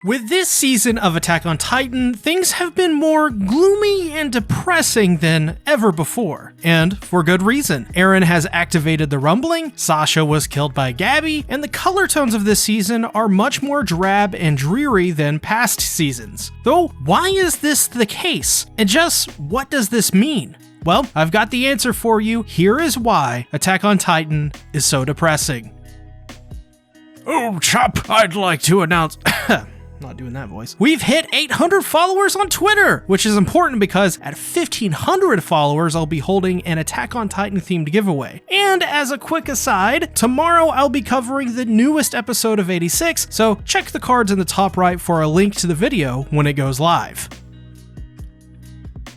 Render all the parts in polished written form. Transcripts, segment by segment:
With this season of Attack on Titan, things have been more gloomy and depressing than ever before. And for good reason. Eren has activated the rumbling, Sasha was killed by Gabby, and the color tones of this season are much more drab and dreary than past seasons. Though, why is this the case? And just what does this mean? Well, I've got the answer for you. Here is why Attack on Titan is so depressing. Oh, chap, I'd like to announce... Not doing that voice. We've hit 800 followers on Twitter, which is important because at 1,500 followers, I'll be holding an Attack on Titan themed giveaway. And as a quick aside, tomorrow I'll be covering the newest episode of 86, so check the cards in the top right for a link to the video when it goes live.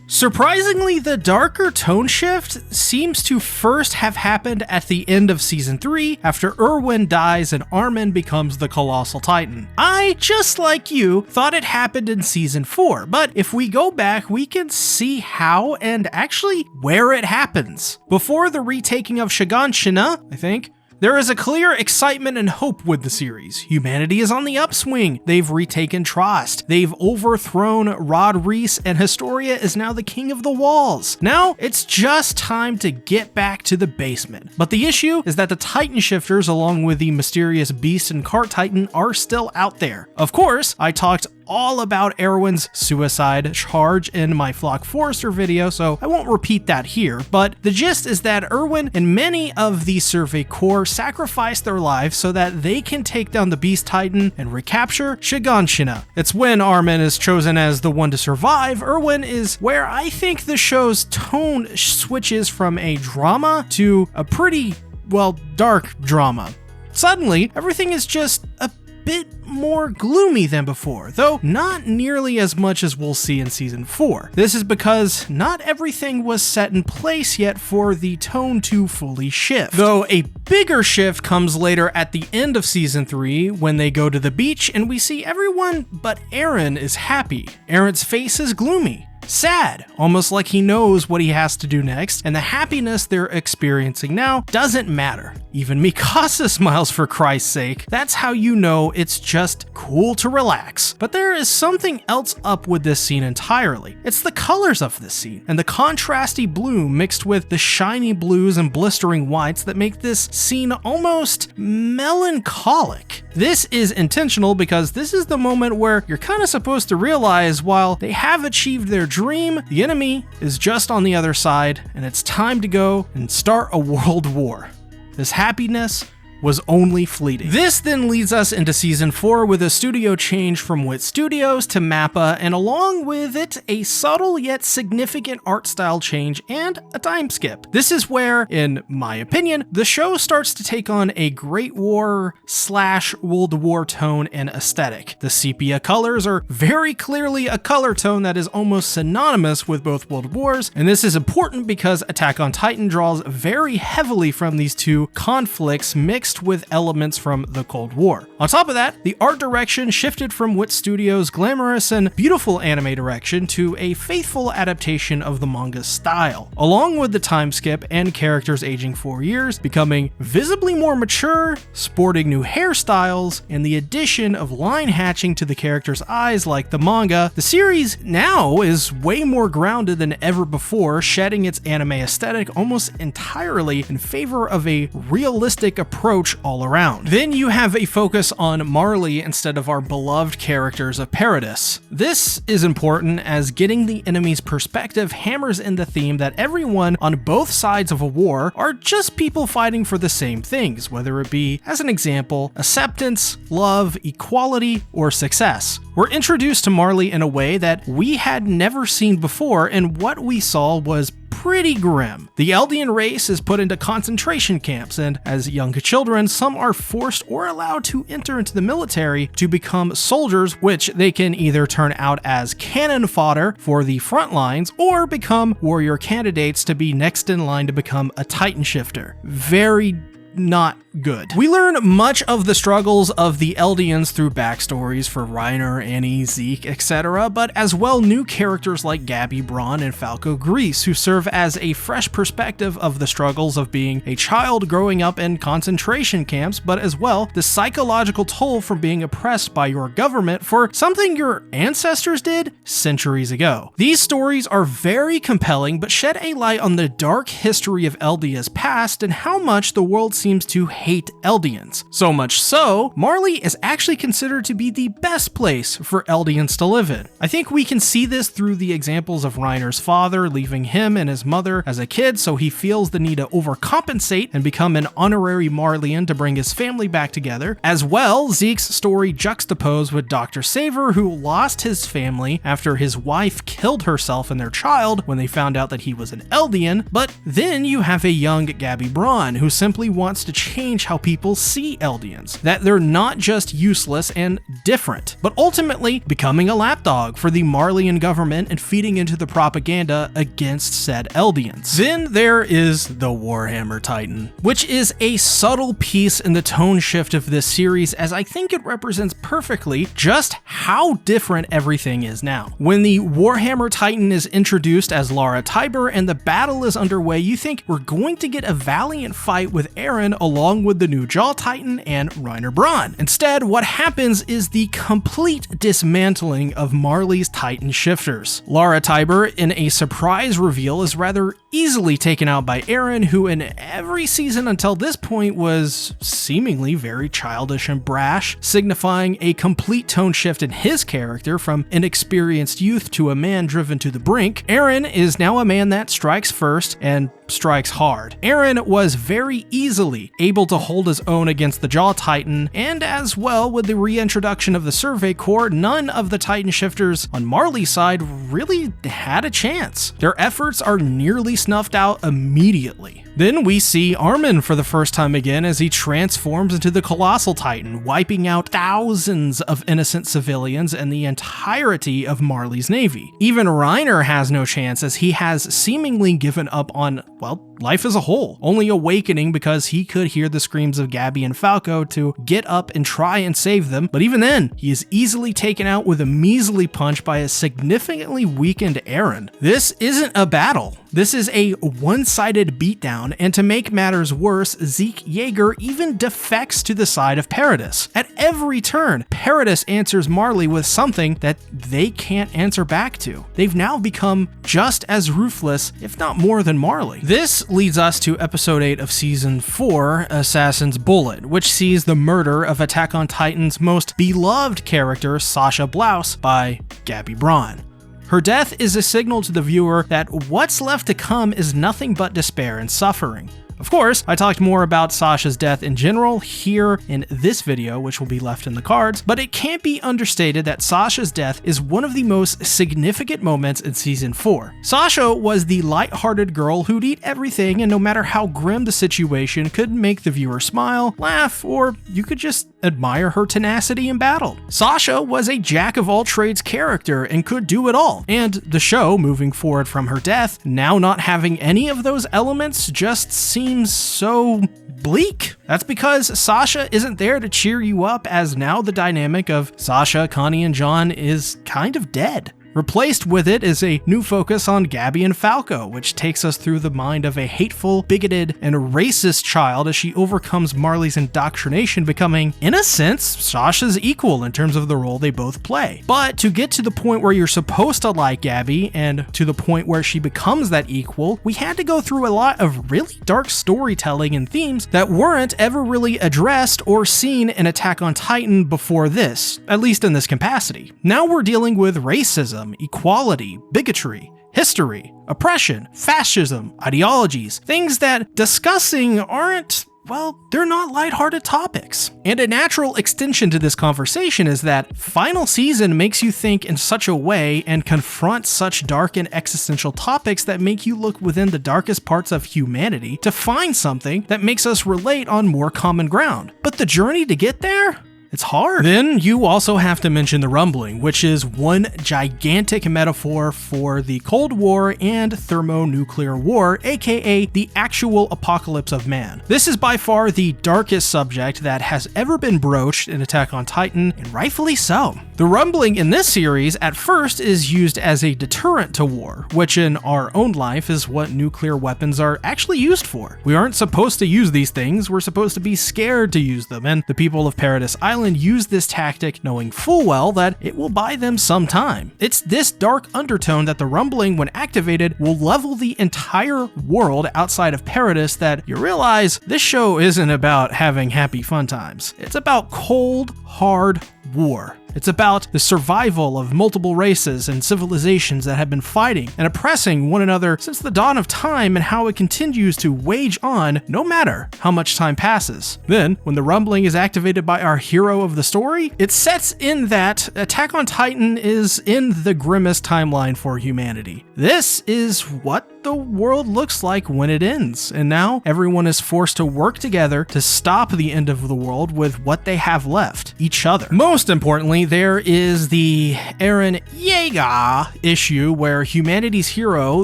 Surprisingly, the darker tone shift seems to first have happened at the end of Season 3 after Erwin dies and Armin becomes the Colossal Titan. I, just like you, thought it happened in Season 4, but if we go back, we can see how and actually where it happens. Before the retaking of Shiganshina, I think, there is a clear excitement and hope with the series. Humanity is on the upswing. They've retaken Trost. They've overthrown Rod Reese, and Historia is now the king of the walls. Now, it's just time to get back to the basement. But the issue is that the Titan Shifters, along with the mysterious Beast and Cart Titan, are still out there. Of course, I talked all about Erwin's suicide charge in my Flock Forrester video, so I won't repeat that here, but the gist is that Erwin and many of the Survey Corps sacrificed their lives so that they can take down the Beast Titan and recapture Shiganshina. It's when Armin is chosen as the one to survive. Erwin is where I think the show's tone switches from a drama to a pretty, well, dark drama. Suddenly, everything is just a bit more gloomy than before, though not nearly as much as we'll see in Season 4. This is because not everything was set in place yet for the tone to fully shift. Though a bigger shift comes later at the end of Season 3 when they go to the beach and we see everyone but Eren is happy. Eren's face is gloomy. Sad, almost like he knows what he has to do next, and the happiness they're experiencing now doesn't matter. Even Mikasa smiles, for Christ's sake. That's how you know it's just cool to relax. But there is something else up with this scene entirely. It's the colors of this scene, and the contrasty blue mixed with the shiny blues and blistering whites that make this scene almost melancholic. This is intentional because this is the moment where you're kind of supposed to realize while they have achieved their dream, the enemy is just on the other side, and it's time to go and start a world war. This happiness was only fleeting. This then leads us into Season 4 with a studio change from Wit Studios to Mappa, and along with it, a subtle yet significant art style change and a time skip. This is where, in my opinion, the show starts to take on a Great War / World War tone and aesthetic. The sepia colors are very clearly a color tone that is almost synonymous with both World Wars, and this is important because Attack on Titan draws very heavily from these two conflicts mixed with elements from the Cold War. On top of that, the art direction shifted from Wit Studios' glamorous and beautiful anime direction to a faithful adaptation of the manga style, along with the time skip and characters aging 4 years, becoming visibly more mature, sporting new hairstyles, and the addition of line hatching to the characters' eyes like the manga. The series now is way more grounded than ever before, shedding its anime aesthetic almost entirely in favor of a realistic approach all around. Then you have a focus on Marley instead of our beloved characters of Paradis. This is important as getting the enemy's perspective hammers in the theme that everyone on both sides of a war are just people fighting for the same things, whether it be, as an example, acceptance, love, equality, or success. We're introduced to Marley in a way that we had never seen before, and what we saw was pretty grim. The Eldian race is put into concentration camps, and as young children, some are forced or allowed to enter into the military to become soldiers, which they can either turn out as cannon fodder for the front lines or become warrior candidates to be next in line to become a Titan Shifter. Very not good. We learn much of the struggles of the Eldians through backstories for Reiner, Annie, Zeke, etc., but as well new characters like Gabby Braun and Falco Grease, who serve as a fresh perspective of the struggles of being a child growing up in concentration camps, but as well the psychological toll from being oppressed by your government for something your ancestors did centuries ago. These stories are very compelling, but shed a light on the dark history of Eldia's past and how much the world seems to hate Eldians. So much so, Marley is actually considered to be the best place for Eldians to live in. I think we can see this through the examples of Reiner's father leaving him and his mother as a kid, so he feels the need to overcompensate and become an honorary Marleyan to bring his family back together. As well, Zeke's story juxtaposed with Dr. Saver, who lost his family after his wife killed herself and their child when they found out that he was an Eldian. But then you have a young Gabby Braun who simply wants to change how people see Eldians, that they're not just useless and different, but ultimately becoming a lapdog for the Marleyan government and feeding into the propaganda against said Eldians. Then there is the Warhammer Titan, which is a subtle piece in the tone shift of this series, as I think it represents perfectly just how different everything is now. When the Warhammer Titan is introduced as Lara Tiber and the battle is underway, you think we're going to get a valiant fight with Eren along with the new Jaw Titan and Reiner Braun. Instead, what happens is the complete dismantling of Marley's Titan shifters. Lara Tiber, in a surprise reveal, is rather easily taken out by Eren, who in every season until this point was seemingly very childish and brash, signifying a complete tone shift in his character from inexperienced youth to a man driven to the brink. Eren is now a man that strikes first and strikes hard. Eren was very easily able to hold his own against the Jaw Titan, and as well with the reintroduction of the Survey Corps, none of the Titan shifters on Marley's side really had a chance. Their efforts are nearly snuffed out immediately. Then we see Armin for the first time again as he transforms into the Colossal Titan, wiping out thousands of innocent civilians and the entirety of Marley's navy. Even Reiner has no chance, as he has seemingly given up on, well, life as a whole, only awakening because he could hear the screams of Gabby and Falco to get up and try and save them, but even then, he is easily taken out with a measly punch by a significantly weakened Eren. This isn't a battle. This is a one-sided beatdown, and to make matters worse, Zeke Yeager even defects to the side of Paradis. At every turn, Paradis answers Marley with something that they can't answer back to. They've now become just as ruthless, if not more than Marley. This leads us to episode 8 of season 4, Assassin's Bullet, which sees the murder of Attack on Titan's most beloved character, Sasha Blouse, by Gabby Braun. Her death is a signal to the viewer that what's left to come is nothing but despair and suffering. Of course, I talked more about Sasha's death in general here in this video, which will be left in the cards, but it can't be understated that Sasha's death is one of the most significant moments in season 4. Sasha was the light-hearted girl who'd eat everything, and no matter how grim the situation, could make the viewer smile, laugh, or you could just admire her tenacity in battle. Sasha was a jack-of-all-trades character and could do it all, and the show, moving forward from her death, now not having any of those elements, just seems so bleak. That's because Sasha isn't there to cheer you up, as now the dynamic of Sasha, Connie, and John is kind of dead. Replaced with it is a new focus on Gabby and Falco, which takes us through the mind of a hateful, bigoted, and racist child as she overcomes Marley's indoctrination, becoming, in a sense, Sasha's equal in terms of the role they both play. But to get to the point where you're supposed to like Gabby, and to the point where she becomes that equal, we had to go through a lot of really dark storytelling and themes that weren't ever really addressed or seen in Attack on Titan before this, at least in this capacity. Now we're dealing with racism, equality, bigotry, history, oppression, fascism, ideologies, things that discussing aren't, well, they're not lighthearted topics. And a natural extension to this conversation is that final season makes you think in such a way and confront such dark and existential topics that make you look within the darkest parts of humanity to find something that makes us relate on more common ground. But the journey to get there? It's hard. Then you also have to mention the rumbling, which is one gigantic metaphor for the Cold War and thermonuclear war, aka the actual apocalypse of man. This is by far the darkest subject that has ever been broached in Attack on Titan, and rightfully so. The rumbling in this series at first is used as a deterrent to war, which in our own life is what nuclear weapons are actually used for. We aren't supposed to use these things, we're supposed to be scared to use them, and the people of Paradise Island use this tactic knowing full well that it will buy them some time. It's this dark undertone that the rumbling, when activated, will level the entire world outside of Paradise that you realize this show isn't about having happy fun times. It's about cold, hard war. It's about the survival of multiple races and civilizations that have been fighting and oppressing one another since the dawn of time, and how it continues to wage on no matter how much time passes. Then, when the rumbling is activated by our hero of the story, it sets in that Attack on Titan is in the grimmest timeline for humanity. This is what the world looks like when it ends, and now everyone is forced to work together to stop the end of the world with what they have left, each other. Most importantly, there is the Eren Yeager issue where humanity's hero,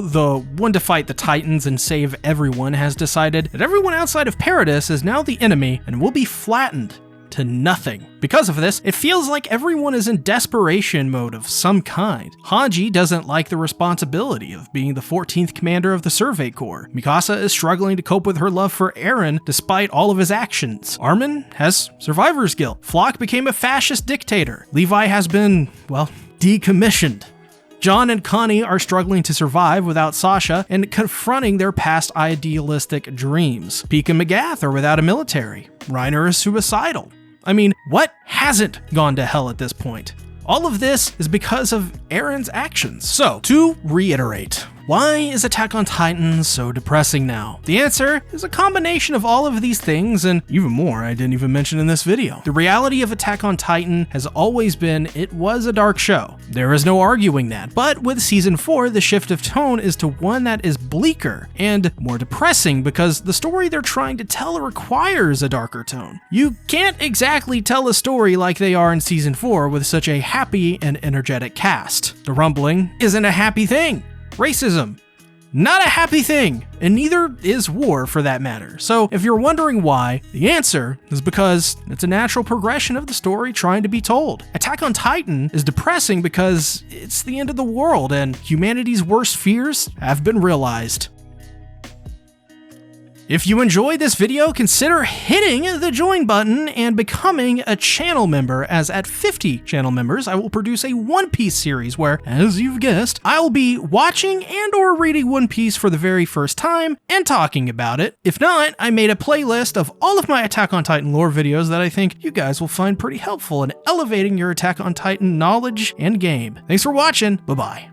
the one to fight the Titans and save everyone, has decided that everyone outside of Paradise is now the enemy and will be flattened to nothing. Because of this, it feels like everyone is in desperation mode of some kind. Hanji doesn't like the responsibility of being the 14th commander of the Survey Corps. Mikasa is struggling to cope with her love for Eren despite all of his actions. Armin has survivor's guilt. Flock became a fascist dictator. Levi has been, well, decommissioned. John and Connie are struggling to survive without Sasha and confronting their past idealistic dreams. Peek and McGath are without a military. Reiner is suicidal. I mean, what hasn't gone to hell at this point? All of this is because of Eren's actions. So, to reiterate, why is Attack on Titan so depressing now? The answer is a combination of all of these things and even more I didn't even mention in this video. The reality of Attack on Titan has always been it was a dark show. There is no arguing that. But with season 4, the shift of tone is to one that is bleaker and more depressing because the story they're trying to tell requires a darker tone. You can't exactly tell a story like they are in season 4 with such a happy and energetic cast. The rumbling isn't a happy thing. Racism, not a happy thing, and neither is war for that matter. So if you're wondering why, the answer is because it's a natural progression of the story trying to be told. Attack on Titan is depressing because it's the end of the world and humanity's worst fears have been realized. If you enjoyed this video, consider hitting the join button and becoming a channel member, as at 50 channel members, I will produce a One Piece series where, as you've guessed, I will be watching and or reading One Piece for the very first time and talking about it. If not, I made a playlist of all of my Attack on Titan lore videos that I think you guys will find pretty helpful in elevating your Attack on Titan knowledge and game. Thanks for watching, bye-bye.